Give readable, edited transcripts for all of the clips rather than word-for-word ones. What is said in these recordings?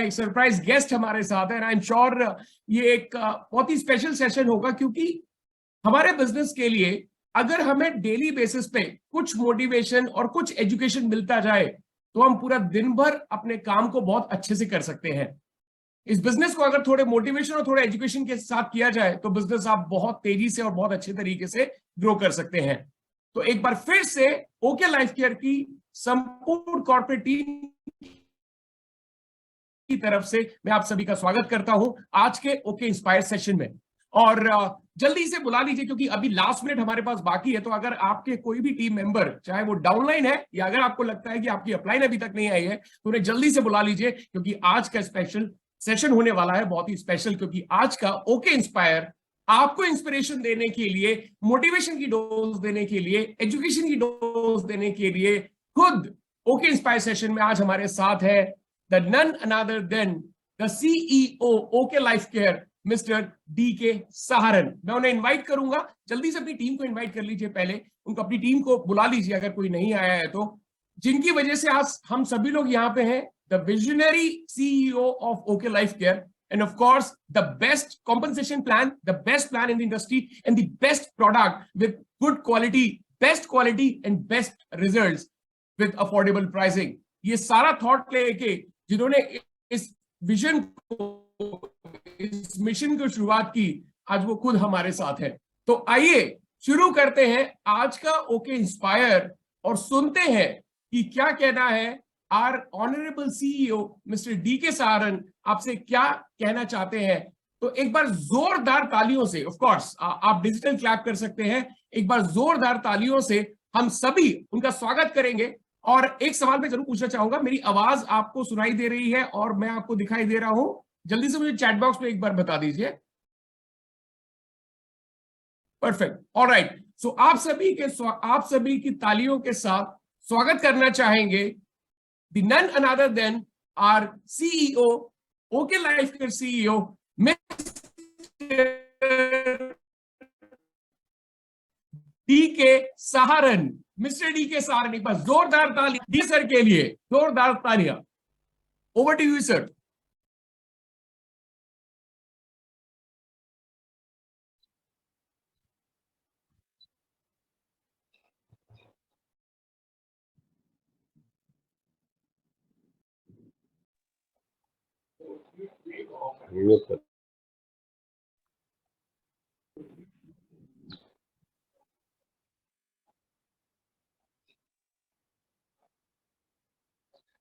एक surprise guest हमारे साथ है, एंड आई एम श्योर ये एक बहुत ही स्पेशल सेशन होगा, क्योंकि हमारे बिजनेस के लिए अगर हमें डेली बेसिस पे कुछ मोटिवेशन और कुछ एजुकेशन मिलता जाए तो हम पूरा दिन भर अपने काम को बहुत अच्छे से कर सकते हैं। इस बिजनेस को अगर थोड़े मोटिवेशन और थोड़े एजुकेशन के साथ किया जाए तो बिजनेस आप बहुत तेजी से और बहुत अच्छे तरीके से ग्रो कर सकते हैं। तो एक बार फिर से ओके लाइफ केयर की संपूर्ण कॉर्पोरेट टीम की तरफ से मैं आप सभी का स्वागत करता हूं आज के ओके इंस्पायर सेशन में। और जल्दी से बुला लीजिए, क्योंकि अभी लास्ट मिनट हमारे पास बाकी है। तो अगर आपके कोई भी टीम मेंबर, चाहे वो डाउनलाइन है या अगर आपको लगता है कि आपकी अपलाइन अभी तक नहीं आई है, तो उन्हें जल्दी से बुला लीजिए, क्योंकि आज का स्पेशल सेशन होने वाला है बहुत ही स्पेशल। क्योंकि आज का ओके इंस्पायर आपको इंस्पिरेशन देने के लिए, मोटिवेशन की डोज देने के लिए, एजुकेशन की डोज देने के लिए खुद ओके इंस्पायर सेशन में आज हमारे साथ है the none other than the CEO OK Life Care, mister DK सहारन। मैं उन्हें इनवाइट करूंगा, जल्दी से अपनी टीम को इनवाइट कर लीजिए, पहले उनको अपनी टीम को बुला लीजिए अगर कोई नहीं आया है तो, जिनकी वजह से आज हम सभी लोग यहाँ पे हैं। The visionary CEO of OK Life Care, and of course the best compensation plan, the best plan in the industry, and the best product with good quality, best quality and best results with affordable pricing। ये सारा thought लेके जिन्होंने इस vision को, इस mission को शुरुआत की, आज वो खुद हमारे साथ है। तो आइए शुरू करते हैं आज का ओके इंस्पायर और सुनते हैं कि क्या कहना है our honourable CEO mister DK Saharan आपसे क्या कहना चाहते हैं। तो एक बार जोरदार तालियों से, ऑफ कोर्स आप डिजिटल क्लैप कर सकते हैं, एक बार जोरदार तालियों से हम सभी उनका स्वागत करेंगे। और एक सवाल मैं जरूर पूछना चाहूंगा, मेरी आवाज आपको सुनाई दे रही है और मैं आपको दिखाई दे रहा हूं? जल्दी से मुझे चैट बॉक्स में एक बार बता दीजिए। Perfect, alright. सो आप सभी की तालियों के साथ स्वागत करना चाहेंगे the none other than our CEO, OK Life Care CEO, mister DK Saharan. Mister DK Saharan, एक बार जोरदार ताली डी सर के लिए, जोरदार तालियां। Over to you sir.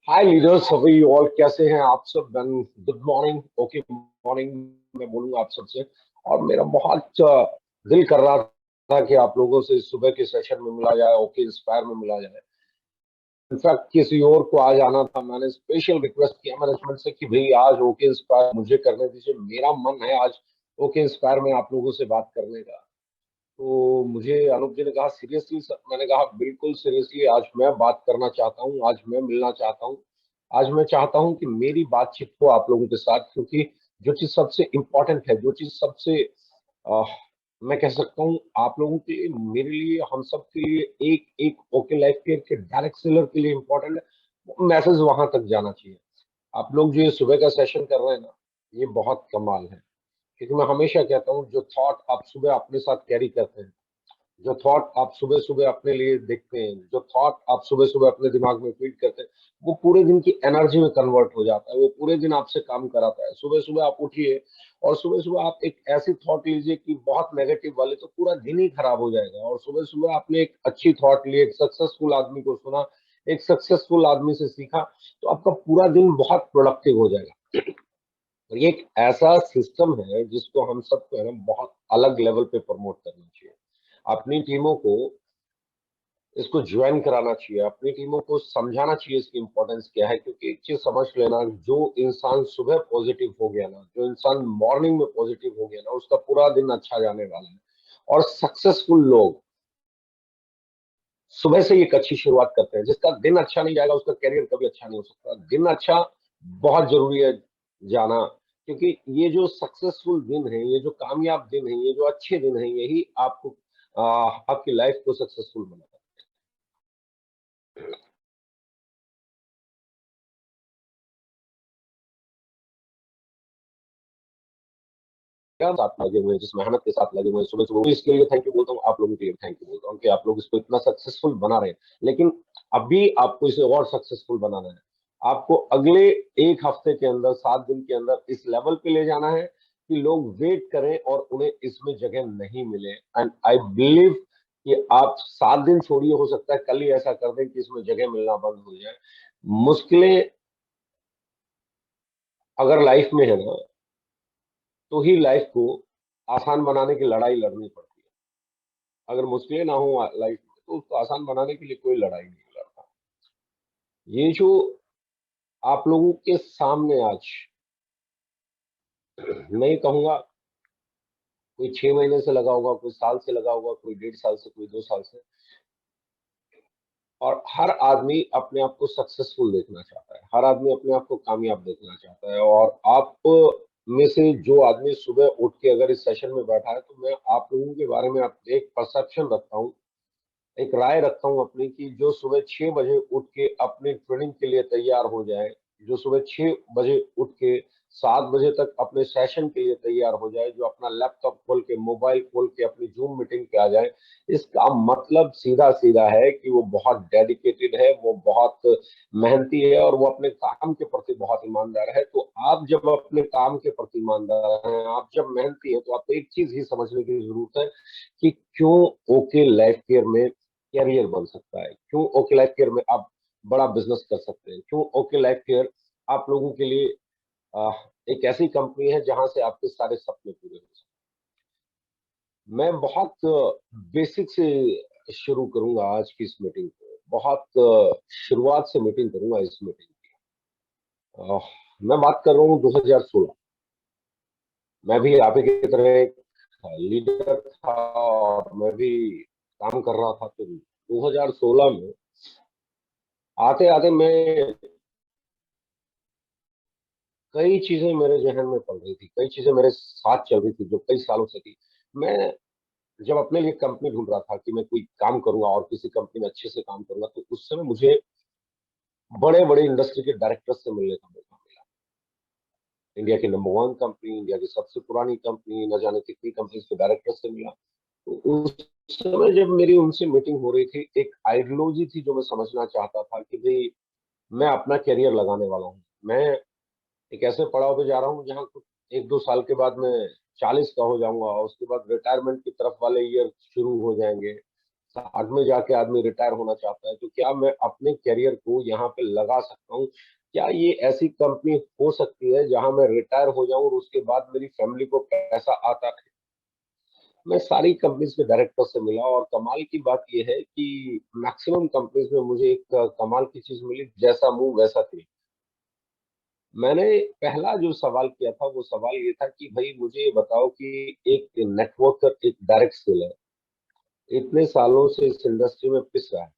Hi leaders, सभी ऑल कैसे हैं आप सब? गुड मॉर्निंग, ओके मॉर्निंग मैं बोलूंगा आप सबसे। और मेरा बहुत दिल कर रहा था कि आप लोगों से सुबह के सेशन में मिला जाए, ओके इंस्पायर में मिला जाए। इनफैक्ट किसी और को आज आना था, मैंने स्पेशल रिक्वेस्ट किया मैनेजमेंट से कि भाई आज ओके इंस्पायर मुझे करने दीजिए, मेरा मन है आज ओके इंस्पायर में आप लोगों से बात करने का। तो मुझे अनूप जी ने कहा सीरियसली सर, मैंने कहा बिल्कुल सीरियसली, आज मैं बात करना चाहता हूँ, आज मैं मिलना चाहता हूँ। आज मैं चाहता हूँ कि मेरी बातचीत हो आप लोगों के साथ, क्योंकि जो चीज सबसे इम्पोर्टेंट है, जो चीज सबसे मैं कह सकता हूँ आप लोगों के लिए, मेरे लिए, हम सब के लिए, एक एक ओके लाइफ केयर के डायरेक्ट सेलर के लिए इम्पोर्टेंट है, मैसेज वहां तक जाना चाहिए। आप लोग जो ये सुबह का सेशन कर रहे हैं ना, ये बहुत कमाल है। क्योंकि मैं हमेशा कहता हूँ जो थॉट आप सुबह अपने साथ कैरी करते हैं, जो थॉट आप सुबह सुबह अपने लिए देखते हैं, जो थॉट आप सुबह सुबह अपने दिमाग में फीड करते हैं, वो पूरे दिन की एनर्जी में कन्वर्ट हो जाता है, वो पूरे दिन आपसे काम कराता है। सुबह सुबह आप उठिए और सुबह सुबह आप एक ऐसी थॉट लीजिए कि बहुत नेगेटिव वाले, तो पूरा दिन ही खराब हो जाएगा। और सुबह सुबह आपने एक अच्छी थॉट ली, एक सक्सेसफुल आदमी को सुना, एक सक्सेसफुल आदमी से सीखा, तो आपका पूरा दिन बहुत प्रोडक्टिव हो जाएगा। और ये एक ऐसा सिस्टम है जिसको हम सबको है ना बहुत अलग लेवल पे प्रमोट करना चाहिए। अपनी टीमों को इसको ज्वाइन कराना चाहिए, अपनी टीमों को समझाना चाहिए इसकी इंपॉर्टेंस क्या है। क्योंकि एक चीज समझ लेना, जो इंसान सुबह पॉजिटिव हो गया ना, जो इंसान मॉर्निंग में पॉजिटिव हो गया ना, उसका पूरा दिन अच्छा जाने वाला है। और सक्सेसफुल लोग सुबह से एक अच्छी शुरुआत करते हैं। जिसका दिन अच्छा नहीं जाएगा उसका कैरियर कभी अच्छा नहीं हो सकता। दिन अच्छा बहुत जरूरी है जाना, क्योंकि ये जो सक्सेसफुल दिन है, ये जो कामयाब दिन है, ये जो अच्छे दिन है, यही आपको आपकी लाइफ को सक्सेसफुल बनाता है। साथ लगे हुए हैं, जिस मेहनत के साथ लगे हुए हैं सुबह सुबह, इसके लिए थैंक यू बोलता हूँ, आप लोगों के लिए थैंक यू बोलता हूँ कि आप लोग इसको इतना सक्सेसफुल बना रहे हैं। लेकिन अभी आपको इसे और सक्सेसफुल बनाना है। आपको अगले एक हफ्ते के अंदर, 7 दिन के अंदर इस लेवल पे ले जाना है कि लोग वेट करें और उन्हें इसमें जगह नहीं मिले। एंड आई बिलीव कि आप 7 दिन छोड़िए, हो सकता है कल ही ऐसा कर दें कि इसमें जगह मिलना बंद हो जाए। मुश्किलें अगर लाइफ में है ना, तो ही लाइफ को आसान बनाने की लड़ाई लड़नी पड़ती है। अगर मुश्किलें ना हो लाइफ में, तो उसको आसान बनाने के लिए कोई लड़ाई नहीं लड़ता। ये जो आप लोगों के सामने आज, मैं ये कहूंगा, कोई 6 महीने से लगा होगा, कोई साल से लगा होगा, कोई 1.5 साल से, कोई 2 साल से, और हर आदमी अपने आप को सक्सेसफुल देखना चाहता है, हर आदमी अपने आप को कामयाब देखना चाहता है। और आप में से जो आदमी सुबह उठ के अगर इस सेशन में बैठा है, तो मैं आप लोगों के बारे में आप एक परसेप्शन रखता हूँ, एक राय रखता हूँ अपनी, कि जो सुबह 6 बजे उठ के अपने ट्रेनिंग के लिए तैयार हो जाए, जो सुबह 6 बजे उठ के 7 बजे तक अपने सेशन के लिए तैयार हो जाए, जो अपना लैपटॉप खोल के, मोबाइल खोल के अपनी जूम मीटिंग पे आ जाए, इसका मतलब सीधा सीधा है कि वो बहुत डेडिकेटेड है, वो बहुत मेहनती है, और वो अपने काम के प्रति बहुत ईमानदार है। तो आप जब अपने काम के प्रति ईमानदार हैं, आप जब मेहनती हैं, तो आपको एक चीज ही समझने की जरूरत है कि क्यों ओके लाइफ केयर में कैरियर बन सकता है, क्यों ओके लाइफ केयर में आप बड़ा बिजनेस कर सकते हैं, क्यों ओके लाइफ केयर आप लोगों के लिए एक ऐसी कंपनी है जहां से आपके सारे सपने पूरे हो सकते हैं। मैं बहुत बेसिक से शुरू करूंगा आज की इस मीटिंग को, बहुत शुरुआत से मीटिंग करूंगा इस मीटिंग की। मैं बात कर रहा हूँ 2016। मैं भी आप ही की तरह एक लीडर था, और मैं भी काम कर रहा था। तो 2016 में आते आते मैं, कई चीजें मेरे जहन में पड़ रही थी, कई चीजें मेरे साथ चल रही थी जो कई सालों से थी। मैं जब अपने लिए कंपनी ढूंढ रहा था कि मैं कोई काम करूंगा और किसी कंपनी में अच्छे से काम करूंगा, तो उस समय मुझे बड़े बड़े इंडस्ट्री के डायरेक्टर से मिलने का मौका मिला। इंडिया की नंबर 1 कंपनी, इंडिया की सबसे पुरानी कंपनी, न जाने कितनी कंपनी के डायरेक्टर से मिला। तो उस समय जब मेरी उनसे मीटिंग हो रही थी, एक आइडियोलॉजी थी जो मैं समझना चाहता था कि भाई, मैं अपना करियर लगाने वाला हूँ। मैं एक ऐसे पड़ाव पे जा रहा हूँ जहाँ कुछ 1-2 साल के बाद मैं 40 का हो जाऊंगा, और उसके बाद रिटायरमेंट की तरफ वाले ईयर शुरू हो जाएंगे। 60 में जाके आदमी रिटायर होना चाहता है। तो क्या मैं अपने करियर को यहाँ पे लगा सकता हूँ? क्या ये ऐसी कंपनी हो सकती है जहां मैं रिटायर हो जाऊं और उसके बाद मेरी फैमिली को पैसा आता रहे? मैं सारी कंपनीज के डायरेक्टर से मिला, और कमाल की बात यह है कि मैक्सिमम कंपनीज में मुझे एक कमाल की चीज मिली, जैसा मुंह वैसा तिल। मैंने पहला जो सवाल किया था, वो सवाल ये था कि भाई मुझे ये बताओ कि एक नेटवर्कर, एक डायरेक्ट सेलर इतने सालों से इस इंडस्ट्री में पिस रहा है,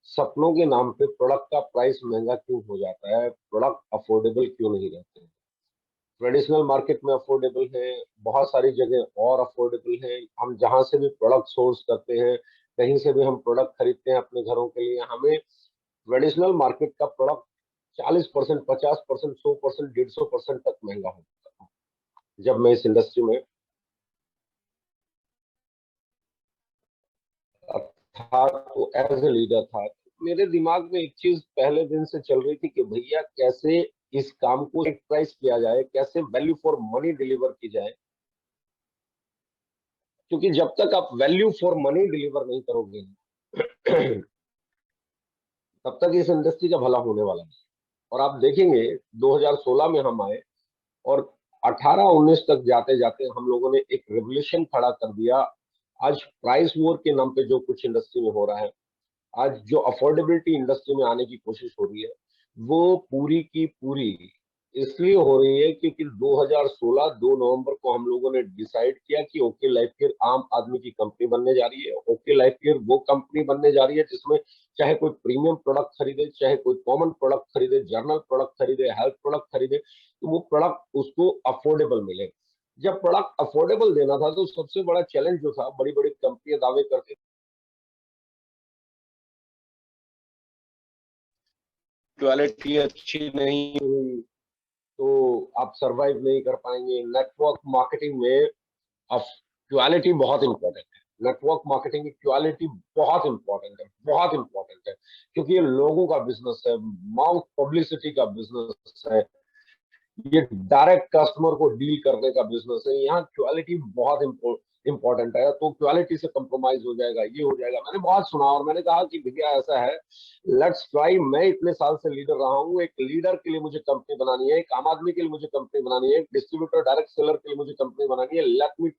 सपनों के नाम पे प्रोडक्ट का प्राइस महंगा क्यों हो जाता है, प्रोडक्ट अफोर्डेबल क्यों नहीं रहते हैं? ट्रेडिशनल मार्केट में अफोर्डेबल है, बहुत सारी जगह और अफोर्डेबल है। हम जहां से भी प्रोडक्ट सोर्स करते हैं, कहीं से भी हम प्रोडक्ट खरीदते हैं अपने घरों के लिए, हमें ट्रेडिशनल मार्केट का प्रोडक्ट 40%, 50%, 100%, 150% तक महंगा होता है। जब मैं इस इंडस्ट्री में था, तो एज ए लीडर था, मेरे दिमाग में एक चीज पहले दिन से चल रही थी कि भैया कैसे इस काम को एक प्राइस किया जाए, कैसे वैल्यू फॉर मनी डिलीवर की जाए। क्योंकि जब तक आप वैल्यू फॉर मनी डिलीवर नहीं करोगे, तब तक इस इंडस्ट्री का भला होने वाला नहीं। और आप देखेंगे 2016 में हम आए, और 18-19 तक जाते जाते हम लोगों ने एक रेवोल्यूशन खड़ा कर दिया। आज प्राइस वॉर के नाम पे जो कुछ इंडस्ट्री में हो रहा है, आज जो अफोर्डेबिलिटी इंडस्ट्री में आने की कोशिश हो रही है, वो पूरी की पूरी इसलिए हो रही है क्योंकि 2016 2 नवंबर को हम लोगों ने डिसाइड किया कि ओके लाइफ केयर आम आदमी की कंपनी बनने जा रही है। ओके लाइफ केयर वो कंपनी बनने जा रही है जिसमें चाहे कोई प्रीमियम प्रोडक्ट खरीदे, चाहे कोई कॉमन प्रोडक्ट खरीदे, जर्नल प्रोडक्ट खरीदे, हेल्थ प्रोडक्ट खरीदे, तो वो प्रोडक्ट उसको अफोर्डेबल मिले। जब प्रोडक्ट अफोर्डेबल देना था, तो सबसे बड़ा चैलेंज जो था, बड़ी बड़ी कंपनियां दावे करती, क्वालिटी अच्छी नहीं हुई, तो आप सरवाइव नहीं कर पाएंगे। नेटवर्क मार्केटिंग में अब क्वालिटी बहुत इंपॉर्टेंट है। नेटवर्क मार्केटिंग की क्वालिटी बहुत इंपॉर्टेंट है, बहुत इंपॉर्टेंट है, क्योंकि ये लोगों का बिजनेस है, माउथ पब्लिसिटी का बिजनेस है, ये डायरेक्ट कस्टमर को डील करने का बिजनेस है। यहाँ क्वालिटी बहुत इंपॉर्टेंट है। तो क्वालिटी से कंप्रोमाइज हो जाएगा, ये हो जाएगा। मैंने बहुत सुना और मैंने कहा कि भैया ऐसा है, लेट्स ट्राई। मैं इतने साल से लीडर रहा हूँ, एक लीडर के लिए मुझे कंपनी बनानी है, एक आम आदमी के लिए मुझे कंपनी बनानी है, एक डिस्ट्रीब्यूटर डायरेक्ट सेलर के लिए मुझे कंपनी बनानी है। Let me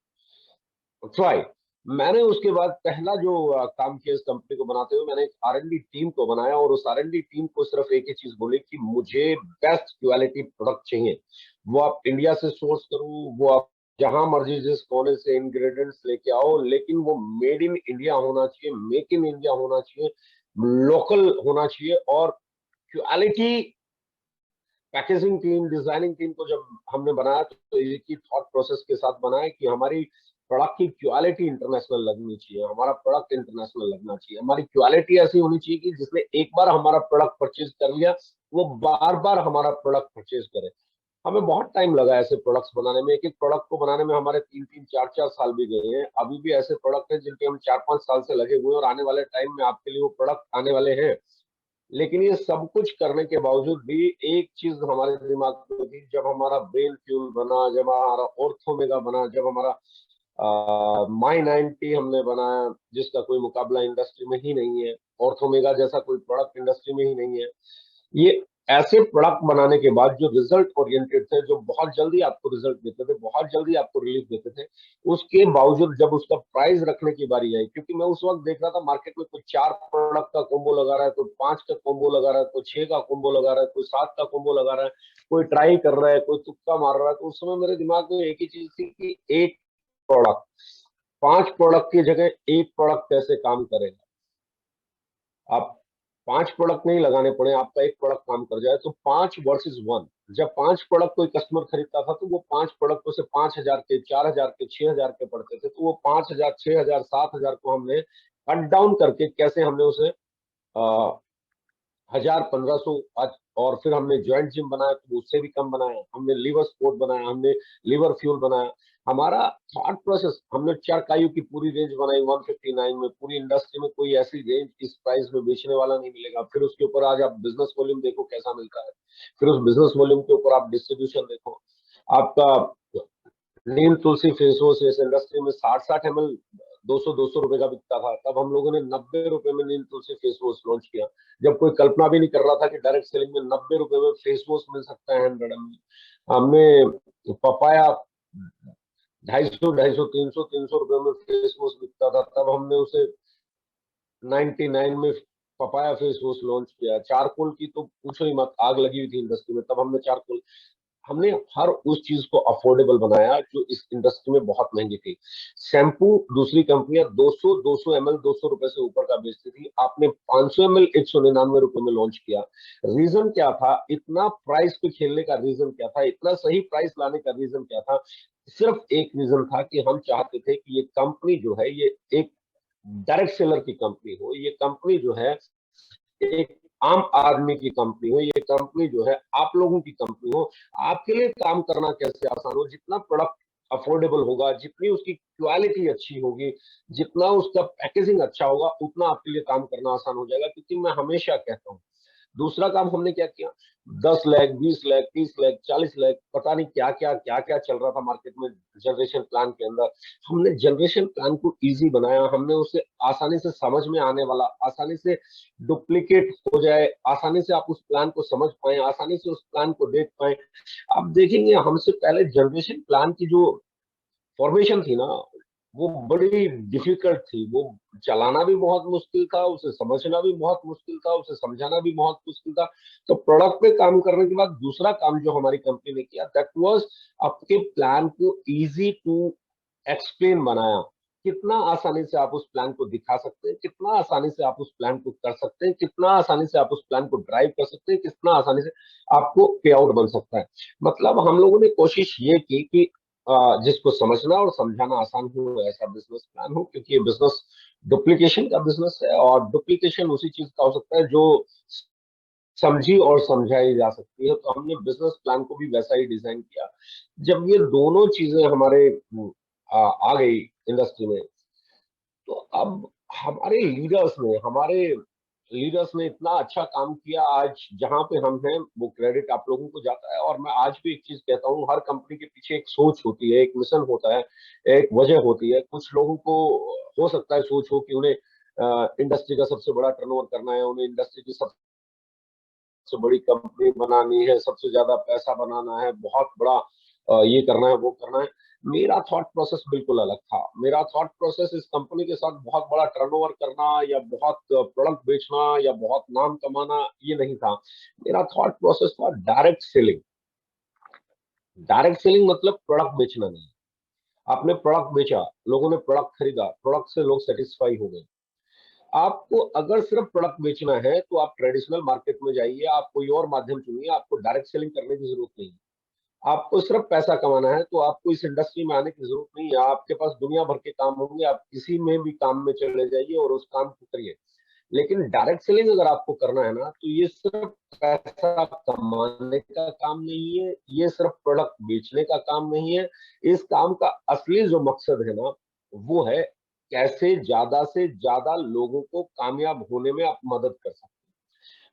try. मैंने उसके बाद पहला जो काम किया इस कंपनी को बनाते हुए, मैंने एक R&D टीम को बनाया और उस R&D टीम को सिर्फ एक ही चीज बोली कि मुझे बेस्ट क्वालिटी प्रोडक्ट चाहिए। वो आप इंडिया से सोर्स करो, वो आप जहां मर्जी जिस कोने से इंग्रेडिएंट्स लेके आओ, लेकिन वो मेड इन इंडिया होना चाहिए, मेक इन इंडिया होना चाहिए, लोकल होना चाहिए। और quality packaging team, designing team को जब हमने बनाया तो एक ही थॉट प्रोसेस के साथ बनाया कि हमारी प्रोडक्ट की क्वालिटी इंटरनेशनल लगनी चाहिए, हमारा प्रोडक्ट इंटरनेशनल लगना चाहिए, हमारी क्वालिटी ऐसी होनी चाहिए कि जिसने एक बार हमारा प्रोडक्ट परचेज कर लिया वो बार बार हमारा प्रोडक्ट परचेज करे। हमें बहुत टाइम लगा ऐसे प्रोडक्ट्स बनाने में। एक एक प्रोडक्ट को बनाने में हमारे 3-3, 4-4 साल भी गए हैं। अभी भी ऐसे प्रोडक्ट हैं जिनके हम 4-5 साल से लगे हुए हैं और आने वाले टाइम में आपके लिए वो प्रोडक्ट आने वाले हैं। लेकिन ये सब कुछ करने के बावजूद भी एक चीज हमारे दिमाग में थी, जब हमारा ब्रेन फ्यूल बना, जब हमारा ऑर्थोमेगा बना, जब हमारा माई 90 हमने बनाया, जिसका कोई मुकाबला इंडस्ट्री में ही नहीं है, ऑर्थोमेगा जैसा कोई प्रोडक्ट इंडस्ट्री में ही नहीं है। ये ऐसे प्रोडक्ट बनाने के बाद जो रिजल्ट ओरिएंटेड थे, जो बहुत जल्दी आपको रिजल्ट देते थे, बहुत जल्दी आपको रिलीफ देते थे, उसके बावजूद जब उसका प्राइस रखने की बारी आई, क्योंकि मैं उस वक्त देख रहा था मार्केट में कोई 4 प्रोडक्ट का कॉम्बो लगा रहा है, कोई 5 का कॉम्बो लगा रहा है, कोई 6 का कॉम्बो लगा रहा है, कोई 7 का कॉम्बो लगा रहा है, कोई ट्राई कर रहा है, कोई तुक्का मार रहा है। तो उस समय मेरे दिमाग में एक ही चीज थी कि एक प्रोडक्ट, 5 प्रोडक्ट की जगह एक प्रोडक्ट कैसे काम करेगा। आप 5 प्रोडक्ट नहीं लगाने पड़े, आपका एक प्रोडक्ट काम कर जाए, तो 5 वर्सेस 1। जब 5 प्रोडक्ट कोई कस्टमर खरीदता था तो वो 5 प्रोडक्ट से 5,000 के, 4,000 के, 6,000 के पड़ते थे। तो वो 5,000, 6,000, 7,000 को हमने कट डाउन करके कैसे हमने उसे 1,000, 1,500 आज। और फिर हमने ज्वाइंट जिम बनाया तो उससे भी कम बनाया, हमने लीवर स्पोर्ट बनाया, हमने लीवर फ्यूल बनाया। हमारा थॉट प्रोसेस, हमने चरकायु की पूरी रेंज बनाई 159 में। पूरी इंडस्ट्री में कोई ऐसी रेंज इस प्राइस में बेचने वाला नहीं मिलेगा। फिर उसके ऊपर आज आप बिजनेस वॉल्यूम देखो कैसा मिलता है, फिर उस बिजनेस वॉल्यूम के ऊपर आप डिस्ट्रीब्यूशन देखो। आपका नीम तुलसी फेस वॉश इस इंडस्ट्री में 60-60 ml 200-200 रुपए का बिकता था। तब हम लोगों ने 90 रुपए में नीम तुलसी फेस वॉश लॉन्च किया, जब कोई कल्पना भी नहीं कर रहा था कि डायरेक्ट सेलिंग में 90 रुपए में फेस वॉश मिल सकता है 100 ml। हमने पपाया 250, 250, 300, 300 रुपए में फेस वॉश बिकता था, तब हमने उसे 99 में पपाया फेस वॉश लॉन्च किया। चारकोल की तो पूछो ही मत, आग लगी हुई थी इंडस्ट्री में, तब हमने चारकोल, हमने हर उस चीज को अफोर्डेबल बनाया जो इस इंडस्ट्री में बहुत महंगी थी। शैम्पू दूसरी कंपनियां 200 ml 200 रुपए से ऊपर का बेचती थी, आपने 500 ml 199 रुपए में लॉन्च किया। रीजन क्या था? इतना प्राइस पे खेलने का रीजन क्या था? इतना सही प्राइस लाने का रीजन क्या था? सिर्फ एक रीजन था कि हम चाहते थे कि ये कंपनी जो है ये एक डायरेक्ट सेलर की कंपनी हो, ये कंपनी जो है एक आम आदमी की कंपनी हो, ये कंपनी जो है आप लोगों की कंपनी हो। आपके लिए काम करना कैसे आसान हो? जितना प्रोडक्ट अफोर्डेबल होगा, जितनी उसकी क्वालिटी अच्छी होगी, जितना उसका पैकेजिंग अच्छा होगा, उतना आपके लिए काम करना आसान हो जाएगा। क्योंकि मैं हमेशा कहता हूँ, दूसरा काम हमने क्या किया, 10 लाख, 20 लाख, 30 लाख, 40 लाख, पता नहीं क्या क्या चल रहा था मार्केट में जनरेशन प्लान के अंदर। हमने जनरेशन प्लान को इजी बनाया, हमने उसे आसानी से समझ में आने वाला, आसानी से डुप्लीकेट हो जाए, आसानी से आप उस प्लान को समझ पाए, आसानी से उस प्लान को देख पाए। आप देखेंगे हमसे पहले जनरेशन प्लान की जो फॉर्मेशन थी ना, वो बड़ी डिफिकल्ट थी। वो चलाना भी बहुत मुश्किल था, उसे समझना भी बहुत मुश्किल था, उसे समझाना भी बहुत मुश्किल था। तो प्रोडक्ट पे काम करने के बाद दूसरा काम जो हमारी कंपनी ने किया, दैट वाज आपके प्लान को इजी टू एक्सप्लेन बनाया। कितना आसानी से आप उस प्लान को दिखा सकते हैं, कितना आसानी से आप उस प्लान को कर सकते हैं, कितना आसानी से आप उस प्लान को ड्राइव कर सकते हैं, कितना आसानी से आपको पे आउट बन सकता है। मतलब हम लोगों ने कोशिश ये की कि जिसको समझना और समझाना आसान हो ऐसा बिजनेस प्लान हो। क्योंकि ये बिजनेस डुप्लीकेशन का बिजनेस है, और डुप्लीकेशन उसी चीज का हो सकता है जो समझी और समझाई जा सकती है। तो हमने बिजनेस प्लान को भी वैसा ही डिजाइन किया। जब ये दोनों चीजें हमारे आ गई इंडस्ट्री में, तो अब हमारे लीडर्स ने इतना अच्छा काम किया। आज जहां पे हम हैं वो क्रेडिट आप लोगों को जाता है। और मैं आज भी एक चीज कहता हूँ, हर कंपनी के पीछे एक सोच होती है, एक मिशन होता है, एक वजह होती है। कुछ लोगों को हो सकता है सोच हो कि उन्हें इंडस्ट्री का सबसे बड़ा टर्नओवर करना है, उन्हें इंडस्ट्री की सबसे बड़ी कंपनी बनानी है, सबसे ज्यादा पैसा बनाना है, बहुत बड़ा ये करना है, वो करना है। मेरा थॉट प्रोसेस बिल्कुल अलग था। मेरा थॉट प्रोसेस इस कंपनी के साथ बहुत बड़ा टर्नओवर करना या बहुत प्रोडक्ट बेचना या बहुत नाम कमाना, ये नहीं था। मेरा थॉट प्रोसेस था डायरेक्ट सेलिंग। डायरेक्ट सेलिंग मतलब प्रोडक्ट बेचना नहीं। आपने प्रोडक्ट बेचा, लोगों ने प्रोडक्ट खरीदा, प्रोडक्ट से लोग सेटिस्फाई हो गए। आपको अगर सिर्फ प्रोडक्ट बेचना है तो आप ट्रेडिशनल मार्केट में जाइए, आप कोई और माध्यम चुनिए, आपको डायरेक्ट सेलिंग करने की जरूरत नहीं है। आपको सिर्फ पैसा कमाना है तो आपको इस इंडस्ट्री में आने की जरूरत नहीं है। आपके पास दुनिया भर के काम होंगे, आप किसी में भी काम में चले जाइए और उस काम को करिए। लेकिन डायरेक्ट सेलिंग अगर आपको करना है ना, तो ये सिर्फ पैसा कमाने का काम नहीं है, ये सिर्फ प्रोडक्ट बेचने का काम नहीं है। इस काम का असली जो मकसद है ना, वो है कैसे ज्यादा से ज्यादा लोगों को कामयाब होने में आप मदद कर सकते हैं।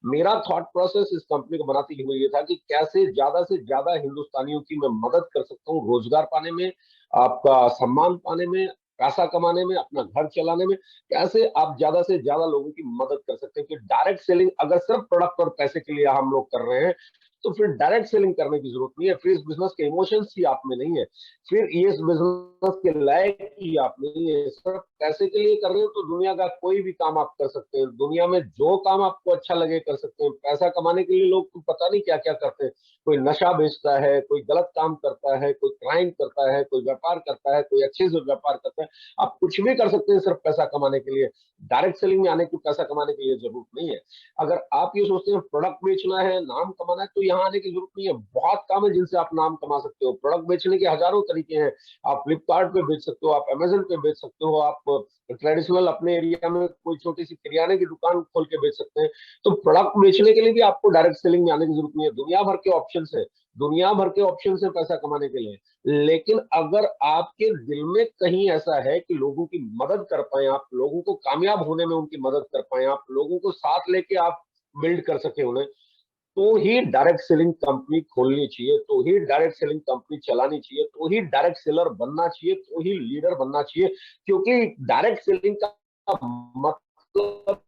मेरा थॉट प्रोसेस इस कंपनी को बनाते हुए ये था कि कैसे ज्यादा से ज्यादा हिंदुस्तानियों की मैं मदद कर सकता हूँ रोजगार पाने में, आपका सम्मान पाने में, पैसा कमाने में, अपना घर चलाने में। कैसे आप ज्यादा से ज्यादा लोगों की मदद कर सकते हैं कि डायरेक्ट सेलिंग अगर सिर्फ प्रोडक्ट और पैसे के लिए हम लोग कर रहे हैं, तो फिर डायरेक्ट सेलिंग करने की जरूरत नहीं है। फिर इस बिजनेस के इमोशंस ही आप में नहीं है, फिर ये इस बिजनेस के लायक ही आप नहीं है। सिर्फ पैसे के लिए कर रहे हो तो दुनिया का कोई भी काम आप कर सकते हैं। दुनिया में जो काम आपको अच्छा लगे कर सकते हैं। पैसा कमाने के लिए लोग तो पता नहीं क्या क्या करते हैं। कोई नशा बेचता है, कोई गलत काम करता है, कोई क्राइम करता है, कोई व्यापार करता है, कोई अच्छे से व्यापार करता है। आप कुछ भी कर सकते हैं सिर्फ पैसा कमाने के लिए। डायरेक्ट सेलिंग में आने की पैसा कमाने के लिए जरूरत नहीं है। अगर आप ये सोचते हैं प्रोडक्ट बेचना है, नाम कमाना है, तो यहाँ आने की जरूरत नहीं है। बहुत काम है जिनसे आप नाम कमा सकते हो। प्रोडक्ट बेचने के हजारों तरीके हैं। आप फ्लिपकार्ट पे बेच सकते हो, आप अमेजन पे बेच सकते हो, आप ट्रेडिशनल अपने एरिया में कोई छोटी सी किराने की दुकान खोल के बेच सकते हैं। तो प्रोडक्ट बेचने के लिए भी आपको डायरेक्ट सेलिंग में आने की जरूरत नहीं है। दुनिया भर के ऑप्शन है, दुनिया भर के ऑप्शन है पैसा कमाने के लिए। लेकिन अगर आपके दिल में कहीं ऐसा है कि लोगों की मदद कर पाए, आप लोगों को कामयाब होने में उनकी मदद कर पाए, आप लोगों को साथ लेके आप बिल्ड कर सके उन्हें, तो ही डायरेक्ट सेलिंग कंपनी खोलनी चाहिए, तो ही डायरेक्ट सेलिंग कंपनी चलानी चाहिए, तो ही डायरेक्ट सेलर बनना चाहिए, तो ही लीडर बनना चाहिए। क्योंकि डायरेक्ट सेलिंग का मतलब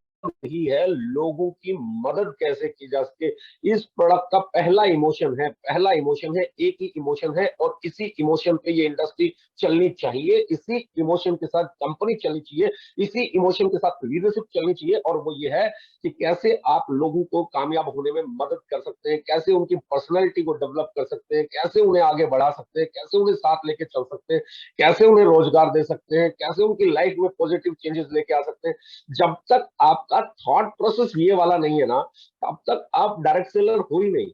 ही है लोगों की मदद कैसे की जा सके। इस प्रोडक्ट का पहला इमोशन है, एक ही इमोशन है, और इसी इमोशन पे ये इंडस्ट्री चलनी चाहिए, इसी इमोशन के साथ कंपनी चलनी चाहिए, इसी इमोशन के साथ लीडरशिप चलनी चाहिए। और वो ये है कि कैसे आप लोगों को कामयाब होने में मदद कर सकते हैं, कैसे उनकी पर्सनैलिटी को डेवलप कर सकते हैं, कैसे उन्हें आगे बढ़ा सकते हैं, कैसे उन्हें साथ लेके चल सकते हैं, कैसे उन्हें रोजगार दे सकते हैं, कैसे उनकी लाइफ में पॉजिटिव चेंजेस लेके आ सकते हैं। जब तक आपका थॉट प्रोसेस ये वाला नहीं है ना, तब तक आप डायरेक्ट सेलर हो ही नहीं,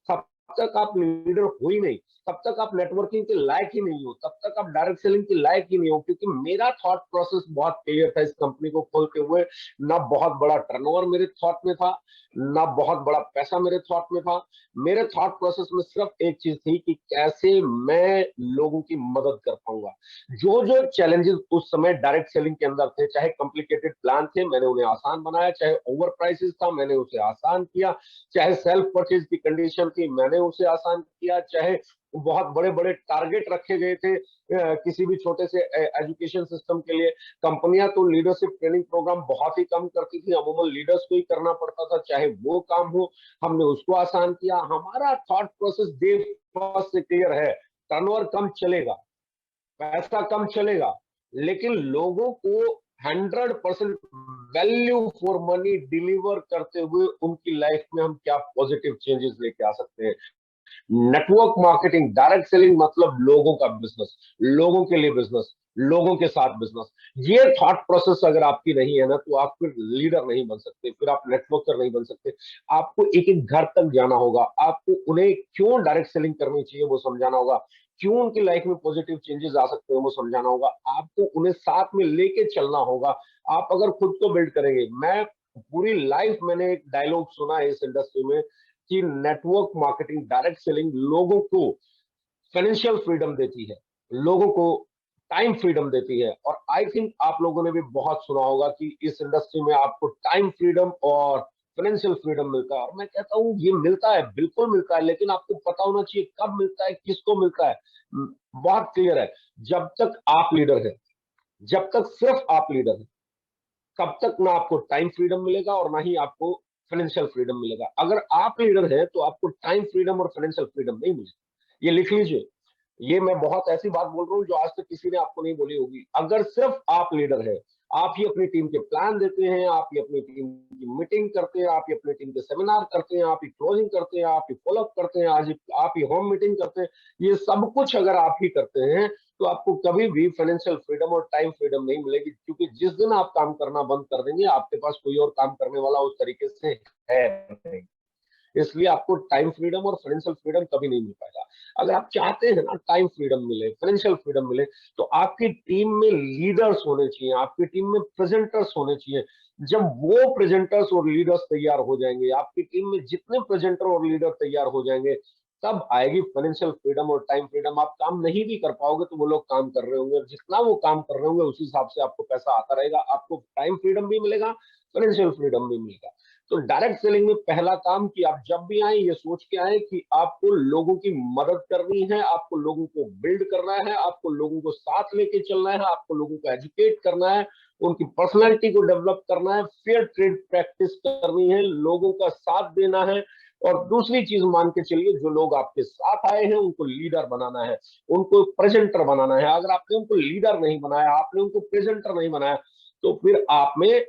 तब तक आप लीडर हो ही नहीं, तब तक आप नेटवर्किंग के लायक ही नहीं हो, तब तक आप डायरेक्ट सेलिंग के लायक ही नहीं हो। क्योंकि मेरा थॉट प्रोसेस बहुत क्लियर था इस कंपनी को खोलते हुए। ना बहुत बड़ा टर्नओवर मेरे थॉट में था, ना बहुत बड़ा पैसा मेरे थॉट में था। मेरे थॉट प्रोसेस में सिर्फ एक चीज थी कि कैसे मैं लोगों की मदद कर पाऊंगा। जो जो चैलेंजेस उस समय डायरेक्ट सेलिंग के अंदर थे, चाहे कॉम्प्लिकेटेड प्लान थे, मैंने उन्हें आसान बनाया, चाहे ओवर प्राइसेस था, मैंने उसे आसान किया, चाहे सेल्फ परचेज की कंडीशन थी, मैंने उसे आसान किया, चाहे बहुत बड़े बड़े टारगेट रखे गए थे किसी भी छोटे से एजुकेशन सिस्टम के लिए। कंपनियां तो लीडरशिप ट्रेनिंग प्रोग्राम बहुत ही कम करती थी, अमूमन लीडर्स को ही करना पड़ता था, चाहे वो काम हो, हमने उसको आसान किया। हमारा थॉट प्रोसेस डे फर्स्ट से क्लियर है। टर्नओवर कम चलेगा, पैसा कम चलेगा, लेकिन लोगों को 100% वैल्यू फॉर मनी डिलीवर करते हुए उनकी लाइफ में हम क्या पॉजिटिव चेंजेस लेके आ सकते हैं। नेटवर्क मार्केटिंग, डायरेक्ट सेलिंग मतलब लोगों का बिजनेस, लोगों के लिए बिजनेस, लोगों के साथ बिजनेस। ये थॉट प्रोसेस अगर आपकी नहीं है ना, तो आप फिर लीडर नहीं बन सकते, फिर आप नेटवर्कर नहीं बन सकते। आपको एक एक घर तक जाना होगा, आपको उन्हें क्यों डायरेक्ट सेलिंग करनी चाहिए वो समझाना होगा, क्यों उनकी लाइफ में पॉजिटिव चेंजेस आ सकते हैं वो समझाना होगा, आपको उन्हें साथ में लेके चलना होगा। आप अगर खुद को बिल्ड करेंगे, मैं पूरी लाइफ मैंने एक डायलॉग सुना है इस इंडस्ट्री में कि नेटवर्क मार्केटिंग, डायरेक्ट सेलिंग लोगों को फाइनेंशियल फ्रीडम देती है, लोगों को टाइम फ्रीडम देती है। और आई थिंक आप लोगों ने भी बहुत सुना होगा कि इस इंडस्ट्री में आपको टाइम फ्रीडम और फाइनेंशियल फ्रीडम मिलता है। और मैं कहता हूँ ये मिलता है, बिल्कुल मिलता है, लेकिन आपको पता होना चाहिए कब मिलता है, किसको मिलता है। बहुत क्लियर है, जब तक आप लीडर है, जब तक सिर्फ आप लीडर है, तब तक ना आपको टाइम फ्रीडम मिलेगा और ना ही आपको फाइनेंशियल फ्रीडम मिलेगा। अगर आप लीडर है तो आपको टाइम फ्रीडम और फाइनेंशियल फ्रीडम नहीं मिलेगा, ये लिख लीजिए। ये मैं बहुत ऐसी बात बोल रहा हूँ जो आज तक किसी ने आपको नहीं बोली होगी। अगर सिर्फ आप लीडर है, आप ही अपनी टीम के प्लान देते हैं, आप ही अपनी टीम की मीटिंग करते हैं, आप ही अपनी टीम के सेमिनार करते हैं, आप ही क्लोजिंग करते हैं, आप ही फॉलोअप करते हैं, आज आप ही होम मीटिंग करते हैं, ये सब कुछ अगर आप ही करते हैं तो आपको कभी भी फाइनेंशियल फ्रीडम और टाइम फ्रीडम नहीं मिलेगी। क्योंकि जिस दिन आप काम करना बंद कर देंगे, आपके पास कोई और काम करने वाला उस तरीके से है नहीं। इसलिए आपको टाइम फ्रीडम और फाइनेंशियल फ्रीडम कभी नहीं मिल पाएगा। अगर आप चाहते हैं ना टाइम फ्रीडम मिले, फाइनेंशियल फ्रीडम मिले, तो आपकी टीम में लीडर्स होने चाहिए, आपकी टीम में प्रेजेंटर्स होने चाहिए। जब वो प्रेजेंटर्स और लीडर्स तैयार हो जाएंगे, आपकी टीम में जितने प्रेजेंटर और लीडर तैयार हो जाएंगे, तब आएगी फाइनेंशियल फ्रीडम और टाइम फ्रीडम। आप काम नहीं भी कर पाओगे तो वो लोग काम कर रहे होंगे, और जितना वो काम कर रहे होंगे उसी हिसाब से आपको पैसा आता रहेगा, आपको टाइम फ्रीडम भी मिलेगा, फाइनेंशियल फ्रीडम भी मिलेगा। तो डायरेक्ट सेलिंग में पहला काम कि आप जब भी आए ये सोच के आए कि आपको लोगों की मदद करनी है, आपको लोगों को बिल्ड करना है, आपको लोगों को साथ लेके चलना है, आपको लोगों को एजुकेट करना है, उनकी पर्सनैलिटी को डेवलप करना है, फेयर ट्रेड प्रैक्टिस करनी है, लोगों का साथ देना है। और दूसरी चीज मान के चलिए, जो लोग आपके साथ आए हैं उनको लीडर बनाना है, उनको प्रेजेंटर बनाना है। अगर आपने उनको लीडर नहीं बनाया, आपने उनको प्रेजेंटर नहीं बनाया, तो फिर आप में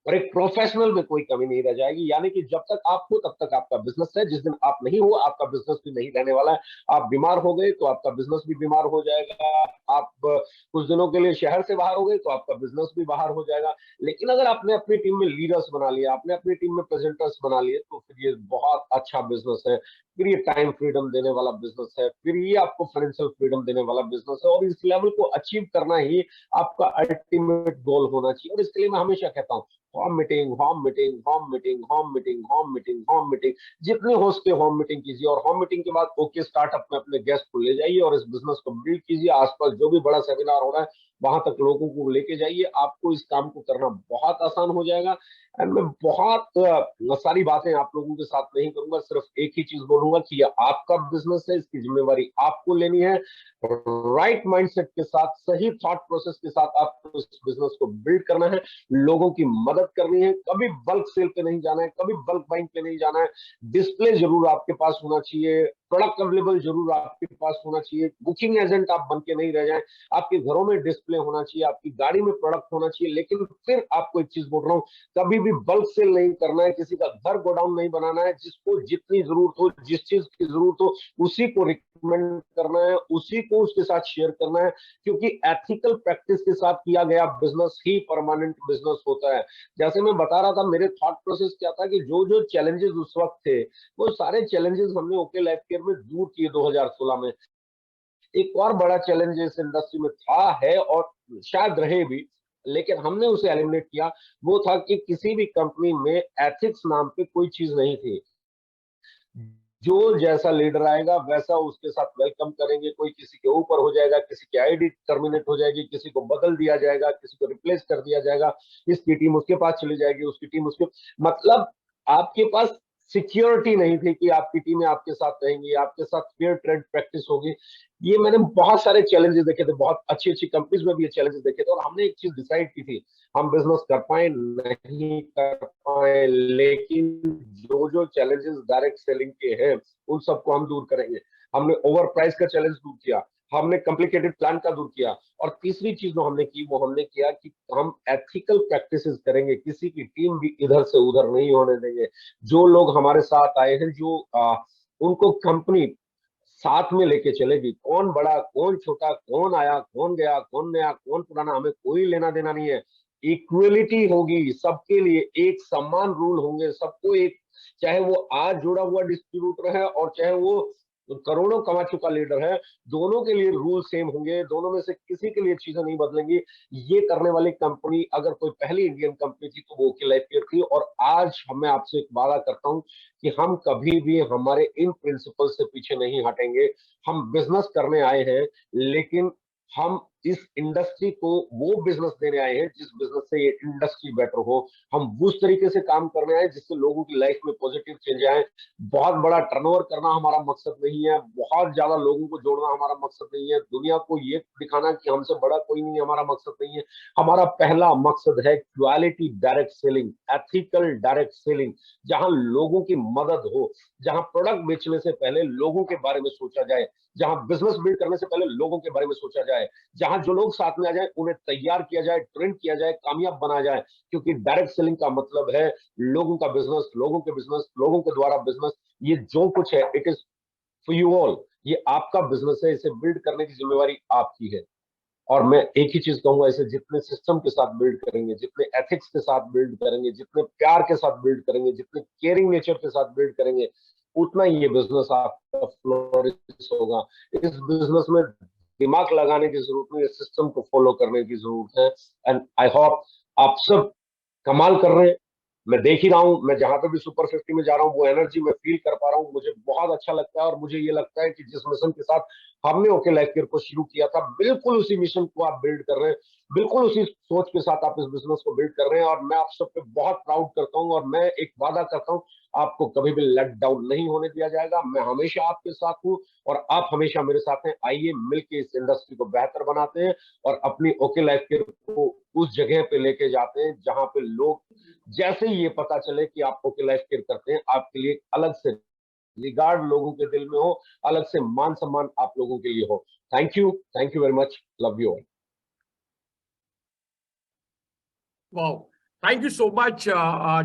और एक प्रोफेशनल में कोई कमी नहीं रह जाएगी। यानी कि जब तक आप हो तब तक आपका बिजनेस है, जिस दिन आप नहीं हो आपका बिजनेस भी नहीं रहने वाला है। आप बीमार हो गए तो आपका बिजनेस भी बीमार हो जाएगा, आप कुछ दिनों के लिए शहर से बाहर हो गए तो आपका बिजनेस भी बाहर हो जाएगा। लेकिन अगर आपने अपनी टीम में लीडर्स बना लिया, आपने अपनी टीम में प्रेजेंटर्स बना लिए, तो फिर ये बहुत अच्छा बिजनेस है, फिर ये टाइम फ्रीडम देने वाला बिजनेस है, फिर ये आपको फाइनेंशियल फ्रीडम देने वाला बिजनेस है। और इस लेवल को अचीव करना ही आपका अल्टीमेट गोल होना चाहिए। और इसके लिए मैं हमेशा कहता हूँ, home meeting, home meeting, home meeting, home meeting, home meeting, home meeting, जितने हो सके होम मीटिंग कीजिए। और होम मीटिंग के बाद ओके स्टार्टअप में अपने गेस्ट को ले जाइए और इस बिजनेस को बिल्ड कीजिए। आसपास जो भी बड़ा सेमिनार हो रहा है वहां तक लोगों को लेके जाइए, आपको इस काम को करना बहुत आसान हो जाएगा। एंड मैं बहुत सारी बातें आप लोगों के साथ नहीं करूंगा, सिर्फ एक ही चीज बोलूंगा कि ये आपका बिजनेस है, इसकी जिम्मेवारी आपको लेनी है। राइट माइंडसेट के साथ, सही थॉट प्रोसेस के साथ आपको इस बिजनेस को बिल्ड करना है, लोगों की मदद करनी है। कभी बल्क सेल पे नहीं जाना है, कभी बल्क बाइंग पे नहीं जाना है। डिस्प्ले जरूर आपके पास होना चाहिए, प्रोडक्ट अवेलेबल जरूर आपके पास होना चाहिए, बुकिंग एजेंट आप बन के नहीं रह जाए। आपके घरों में डिस्प्ले होना चाहिए, आपकी गाड़ी में प्रोडक्ट होना चाहिए। लेकिन फिर आपको एक चीज बोल रहा हूँ, कभी भी बल्क सेल नहीं करना है, किसी का घर गोडाउन नहीं बनाना है। जिसको जितनी जरूरत हो, जिस चीज की जरूरत हो, उसी को रिकमेंड करना है, उसी को उसके साथ शेयर करना है। क्योंकि एथिकल प्रैक्टिस के साथ किया गया बिजनेस ही परमानेंट बिजनेस होता है। जैसे मैं बता रहा था, मेरे थॉट प्रोसेस क्या था कि जो जो चैलेंजेस उस वक्त थे, वो सारे चैलेंजेस हमने ओके लाइफ केयर में दूर किए 2016 में। एक और बड़ा चैलेंज इस इंडस्ट्री में था, है और शायद रहे भी, लेकिन हमने उसे एलिमिनेट किया। वो था कि किसी भी कंपनी में एथिक्स नाम पे कोई चीज नहीं थी। जो जैसा लीडर आएगा वैसा उसके साथ वेलकम करेंगे। कोई किसी के ऊपर हो जाएगा, किसी की आईडी टर्मिनेट हो जाएगी, किसी को बदल दिया जाएगा, किसी को रिप्लेस कर दिया जाएगा, इसकी टीम उसके पास चली जाएगी, उसकी टीम उसके, मतलब आपके पास सिक्योरिटी नहीं थी कि आपकी टीमें आपके साथ रहेंगी, आपके साथ फेयर ट्रेड प्रैक्टिस होगी। ये मैंने बहुत सारे चैलेंजेस देखे थे, बहुत अच्छी अच्छी कंपनीज में भी ये चैलेंजेस देखे थे। और हमने एक चीज डिसाइड की थी, हम बिजनेस कर पाए नहीं कर पाए, लेकिन जो जो चैलेंजेस डायरेक्ट सेलिंग के हैं उन सबको हम दूर करेंगे। हमने ओवर प्राइस का चैलेंज दूर किया, हमने कॉम्प्लिकेटेड प्लान का दूर किया, और तीसरी चीज जो हमने की वो हमने किया कि हम एथिकल प्रैक्टिसेस करेंगे, किसी की टीम भी इधर से उधर नहीं होने देंगे। जो लोग हमारे साथ आए हैं, जो उनको कंपनी साथ में लेके चलेगी, कौन बड़ा कौन छोटा, कौन आया कौन गया, कौन नया कौन पुराना, हमें कोई लेना देना नहीं है। इक्वलिटी होगी सबके लिए, एक समान रूल होंगे सबको। एक, चाहे वो आज जुड़ा हुआ डिस्ट्रीब्यूटर है और चाहे वो करोड़ों कमा चुका लीडर है, दोनों के लिए रूल सेम होंगे, दोनों में से किसी के लिए चीजें नहीं बदलेंगी। ये करने वाली कंपनी अगर कोई पहली इंडियन कंपनी थी तो वो ओके लाइफ केयर थी। और आज मैं आपसे एक वादा करता हूं कि हम कभी भी हमारे इन प्रिंसिपल से पीछे नहीं हटेंगे। हम बिजनेस करने आए हैं, लेकिन हम इस इंडस्ट्री को वो बिजनेस देने आए हैं जिस बिजनेस से ये इंडस्ट्री बेटर हो। हम उस तरीके से काम करने आए जिससे लोगों की लाइफ में पॉजिटिव चेंज आए। बहुत बड़ा टर्नओवर करना हमारा मकसद नहीं है, बहुत ज्यादा लोगों को जोड़ना हमारा मकसद नहीं है, दुनिया को ये दिखाना कि हमसे बड़ा कोई नहीं है हमारा मकसद नहीं है। हमारा पहला मकसद है quality direct selling, ethical direct selling, जहां लोगों की मदद हो, जहां प्रोडक्ट बेचने से पहले लोगों के बारे में सोचा जाए, जहां बिजनेस बिल्ड करने से पहले लोगों के बारे में सोचा जाए, जहां जो लोग साथ में आ जाए उन्हें तैयार किया जाए, ट्रेन किया जाए, कामयाब बना जाए। क्योंकि डायरेक्ट सेलिंग का मतलब है लोगों का बिजनेस, लोगों के बिजनेस, लोगों के द्वारा बिजनेस। ये जो कुछ है it is for you all, ये आपका बिजनेस है, इसे बिल्ड करने की जिम्मेवारी आपकी है। और मैं एक ही चीज कहूंगा, इसे जितने सिस्टम के साथ बिल्ड करेंगे, जितने एथिक्स के साथ बिल्ड करेंगे, जितने प्यार के साथ बिल्ड करेंगे, जितने केयरिंग नेचर के साथ बिल्ड करेंगे, उतना ही ये बिजनेस आपका फ्लोरिश होगा। इस बिजनेस में दिमाग लगाने की जरूरत नहीं है, सिस्टम को फॉलो करने की जरूरत है। एंड आई होप आप सब कमाल कर रहे हैं। मैं देख ही रहा हूं, मैं जहां पे भी सुपर 50 में जा रहा हूं वो एनर्जी मैं फील कर पा रहा हूं, मुझे बहुत अच्छा लगता है। और मुझे ये लगता है कि जिस मिशन के साथ हमने ओके लाइफ केयर को शुरू किया था, बिल्कुल उसी मिशन को आप बिल्ड कर रहे हैं, बिल्कुल उसी सोच के साथ आप इस बिजनेस को बिल्ड कर रहे हैं। और मैं आप सब पे बहुत प्राउड करता हूं, और मैं एक वादा करता हूं, आपको कभी भी लेट डाउन नहीं होने दिया जाएगा। मैं हमेशा आपके साथ हूं और आप हमेशा मेरे साथ हैं। आइए मिलकर इस इंडस्ट्री को बेहतर बनाते हैं और अपनी ओके लाइफ केयर को उस जगह पे लेके जाते हैं जहां पे लोग जैसे ही ये पता चले कि आप ओके लाइफ केयर करते हैं, आपके लिए अलग से रिगार्ड लोगों के दिल में हो, अलग से मान सम्मान आप लोगों के लिए हो। Thank you very much, love you all. Wow. Thank you so much,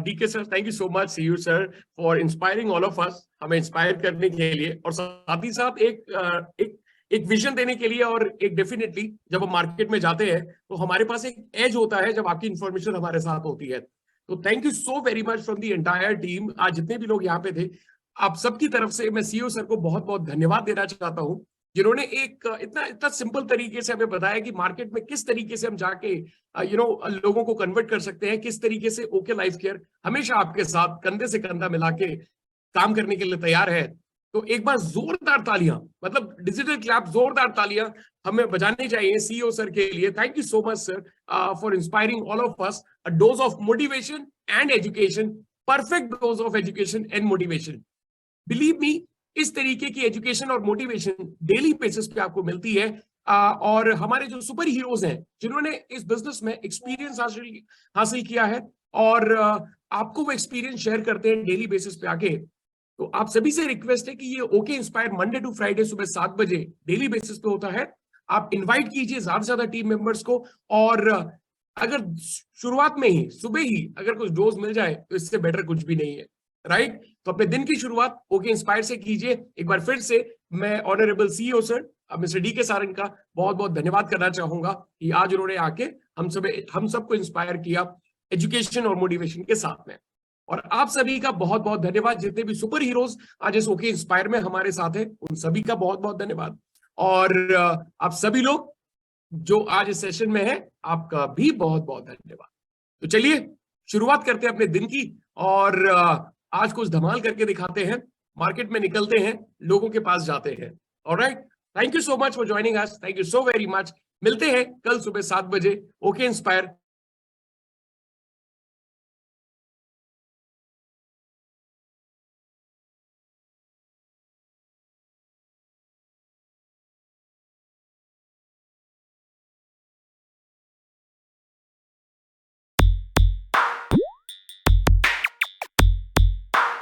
DK sir. Thank you so much, CU sir, for inspiring all of us. हमें इंस्पायर करने के लिए और साथ ही साथ एक विजन देने के लिए। और एक डेफिनेटली जब हम मार्केट में जाते हैं तो हमारे पास एक एज होता है जब आपकी इंफॉर्मेशन हमारे साथ होती है। तो thank you so very much from the entire team. आज जितने भी लोग यहाँ पे थे, आप सबकी तरफ से मैं सीईओ सर को बहुत बहुत धन्यवाद देना चाहता हूँ, जिन्होंने एक इतना सिंपल तरीके से हमें बताया कि मार्केट में किस तरीके से हम जाके लोगों को कन्वर्ट कर सकते हैं, किस तरीके से ओके लाइफ केयर हमेशा आपके साथ कंधे से कंधा मिला के काम करने के लिए तैयार है। तो एक बार जोरदार तालियां, मतलब डिजिटल क्लैप, जोरदार तालियां हमें बजानी चाहिए सीईओ सर के लिए। Thank you so much sir for inspiring all of us. A dose of motivation and education, perfect dose of education and motivation. Believe me, इस तरीके की एजुकेशन और मोटिवेशन डेली बेसिस पे आपको मिलती है। और हमारे जो सुपर हीरोज हैं जिन्होंने इस बिजनेस में एक्सपीरियंस हासिल किया है और आपको वो एक्सपीरियंस शेयर करते हैं डेली बेसिस पे आके। तो आप सभी से रिक्वेस्ट है कि ये okay inspire Monday to Friday सुबह 7 बजे डेली बेसिस पे होता है। आप इनवाइट कीजिए ज्यादा से ज्यादा टीम मेंबर्स को। और अगर शुरुआत में ही सुबह ही अगर कुछ डोज मिल जाए तो इससे बेटर कुछ भी नहीं है, राइट? तो अपने दिन की शुरुआत ओके इंस्पायर से कीजिए। एक बार फिर से मैं honourable CEO sir mister DK Sarang का बहुत बहुत धन्यवाद करना चाहूंगा कि आज उन्होंने आके हम सबको इंस्पायर किया एजुकेशन और मोटिवेशन के साथ में। और आप सभी का बहुत बहुत धन्यवाद, जितने भी सुपर हीरोज आज इस ओके इंस्पायर में हमारे साथ हैं उन सभी का बहुत बहुत धन्यवाद। और आप सभी लोग जो आज इस सेशन में है, आपका भी बहुत बहुत धन्यवाद। तो चलिए शुरुआत करते हैं अपने दिन की और आज कुछ धमाल करके दिखाते हैं, मार्केट में निकलते हैं, लोगों के पास जाते हैं। Alright, thank you so much for joining us, thank you so very much. मिलते हैं कल सुबह 7 बजे ओके इंस्पायर